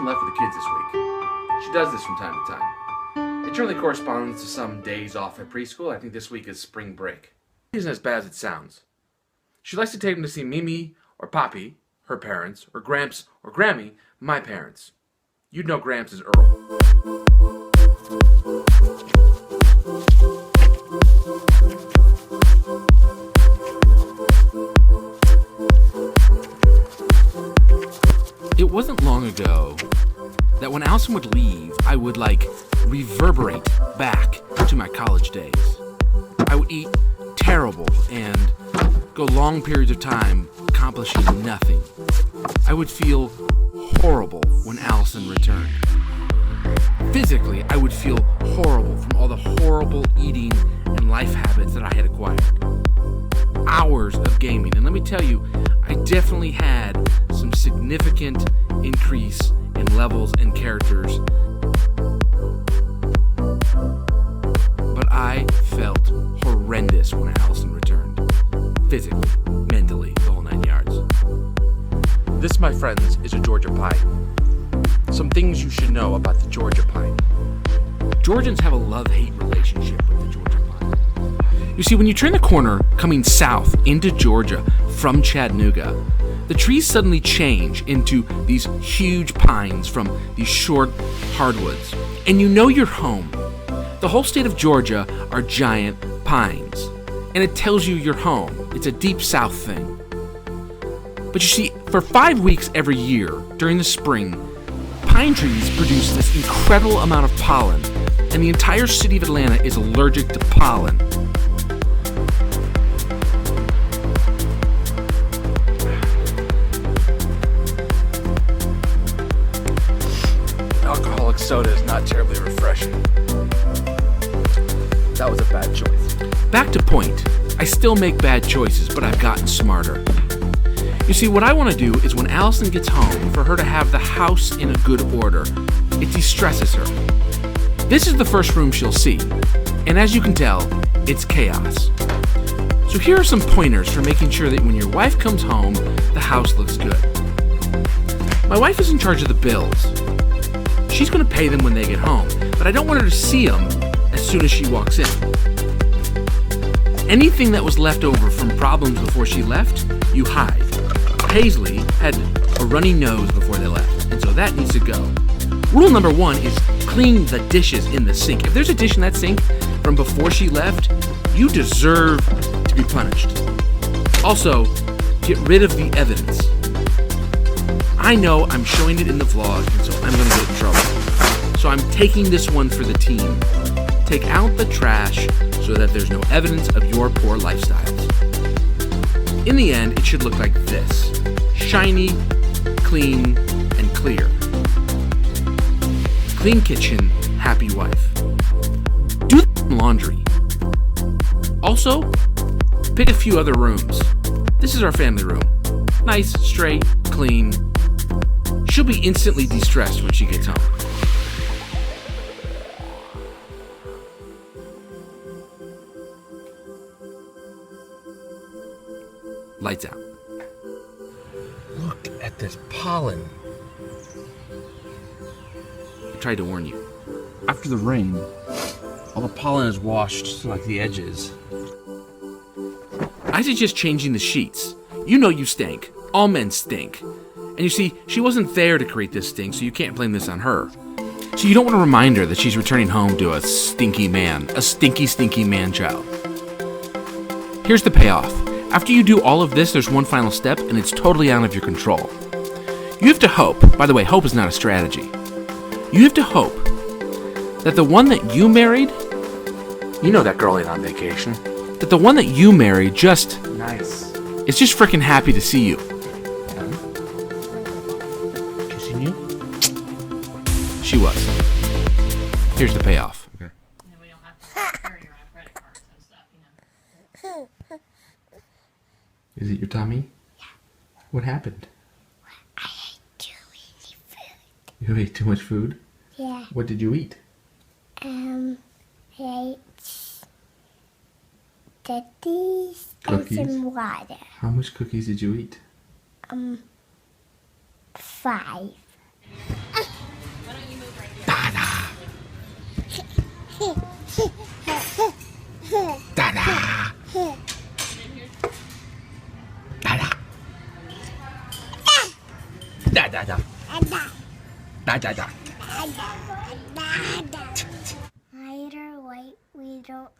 Allison left with the kids this week. She does this from time to time. It generally corresponds to some days off at preschool. I think this week is spring break. It isn't as bad as it sounds. She likes to take them to see Mimi or Poppy, her parents, or Gramps or Grammy, my parents. You'd know Gramps as Earl. It wasn't long ago that when Allison would leave, I would reverberate back to my college days. I would eat terrible and go long periods of time accomplishing nothing. I would feel horrible when Allison returned. Physically, I would feel horrible from all the horrible eating and life habits that I had acquired. Hours of gaming, and let me tell you, I definitely had some significant increase in levels and characters, but I felt horrendous when Allison returned. Physically, mentally, the whole 9 yards. This, my friends, is a Georgia pine. Some things you should know about the Georgia pine. Georgians have a love-hate relationship with the Georgia pine. You see, when you turn the corner coming south into Georgia from Chattanooga, the trees suddenly change into these huge pines from these short hardwoods. And you know you're home. The whole state of Georgia are giant pines. And it tells you you're home. It's a deep south thing. But you see, for 5 weeks every year, during the spring, pine trees produce this incredible amount of pollen, and the entire city of Atlanta is allergic to pollen. Alcoholic soda is not terribly refreshing. That was a bad choice. Back to point. I still make bad choices, but I've gotten smarter. You see, what I want to do is when Allison gets home, for her to have the house in a good order. It de-stresses her. This is the first room she'll see, and as you can tell, it's chaos. So here are some pointers for making sure that when your wife comes home, the house looks good. My wife is in charge of the bills. She's going to pay them when they get home, but I don't want her to see them as soon as she walks in. Anything that was left over from problems before she left, you hide. Paisley had a runny nose before they left, and so that needs to go. Rule number 1 is clean the dishes in the sink. If there's a dish in that sink from before she left, you deserve to be punished. Also, get rid of the evidence. I know I'm showing it in the vlog, and so I'm going to get in trouble. So I'm taking this one for the team. Take out the trash so that there's no evidence of your poor lifestyles. In the end, it should look like this. Shiny, clean, and clear. Clean kitchen, happy wife. Do the laundry. Also, pick a few other rooms. This is our family room. Nice, straight, clean. She'll be instantly de-stressed when she gets home. Lights out. Look at this pollen. I tried to warn you. After the rain, all the pollen is washed to the edges. I suggest changing the sheets. You know you stink. All men stink. And you see, she wasn't there to create this stink, so you can't blame this on her. So you don't want to remind her that she's returning home to a stinky man. A stinky, stinky man-child. Here's the payoff. After you do all of this, there's one final step, and it's totally out of your control. You have to hope. By the way, hope is not a strategy. You have to hope that the one that you married, you know that girl ain't on vacation, that the one that you married just nice is just freaking happy to see you. Kissing you? She was. Here's the payoff. Okay. We don't have to carry around credit cards and stuff, Is it your tummy? Yeah. What happened? I ate too many food. You ate too much food? Yeah. What did you eat? I ate cookies Cookies? and some water. How much cookies did you eat? 5. Da-da. Da-da. Da-da-da. Da-da-da. Lighter light, we don't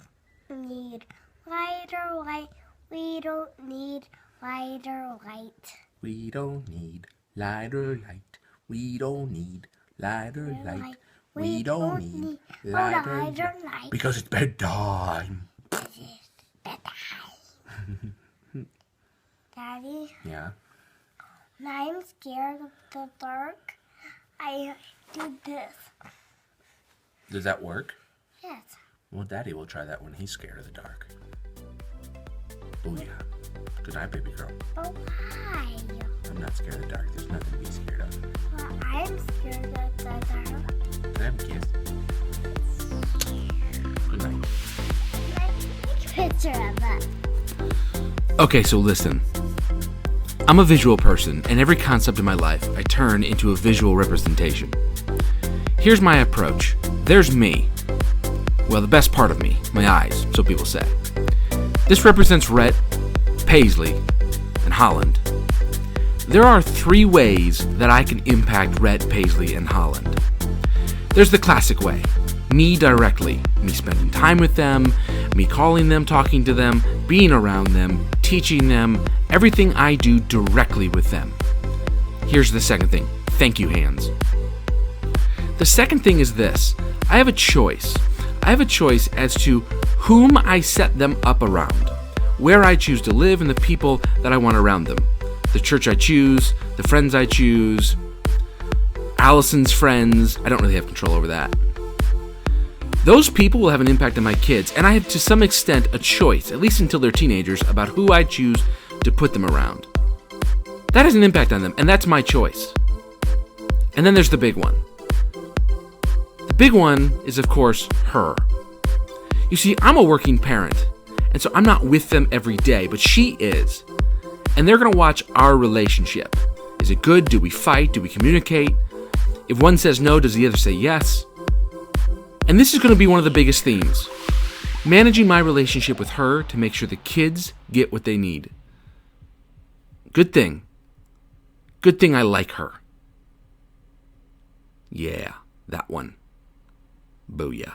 need. Lighter light, we don't need. Lighter light. We don't need lighter light. We don't need lighter light. We don't need lighter light. Because it's bedtime. Daddy, Yeah. when I'm scared of the dark, I do this. Does that work? Yes. Well, Daddy will try that when he's scared of the dark. Oh, yeah. Good night, baby girl. But why? I'm not scared of the dark. There's nothing to be scared of. Well, I'm scared of the dark. Can I have a kiss? Good night. Take a picture of it. Okay, so listen. I'm a visual person, and every concept in my life I turn into a visual representation. Here's my approach. There's me. Well, the best part of me, my eyes, so people say. This represents Rhett, Paisley, and Holland. There are 3 ways that I can impact Rhett, Paisley, and Holland. There's the classic way. Me directly. Me spending time with them, me calling them, talking to them, being around them, teaching them, everything I do directly with them. Here's the second thing. Thank you, hands. The second thing is this. I have a choice. I have a choice as to whom I set them up around, where I choose to live, and the people that I want around them. The church I choose, the friends I choose, Allison's friends. I don't really have control over that. Those people will have an impact on my kids, and I have to some extent a choice, at least until they're teenagers, about who I choose to put them around. That has an impact on them, and that's my choice. And then there's the big one. The big one is, of course, her. You see, I'm a working parent, and so I'm not with them every day, but she is. And they're going to watch our relationship. Is it good? Do we fight? Do we communicate? If one says no, does the other say yes? And this is going to be one of the biggest themes. Managing my relationship with her to make sure the kids get what they need. Good thing. Good thing I like her. Yeah, that one. Booyah.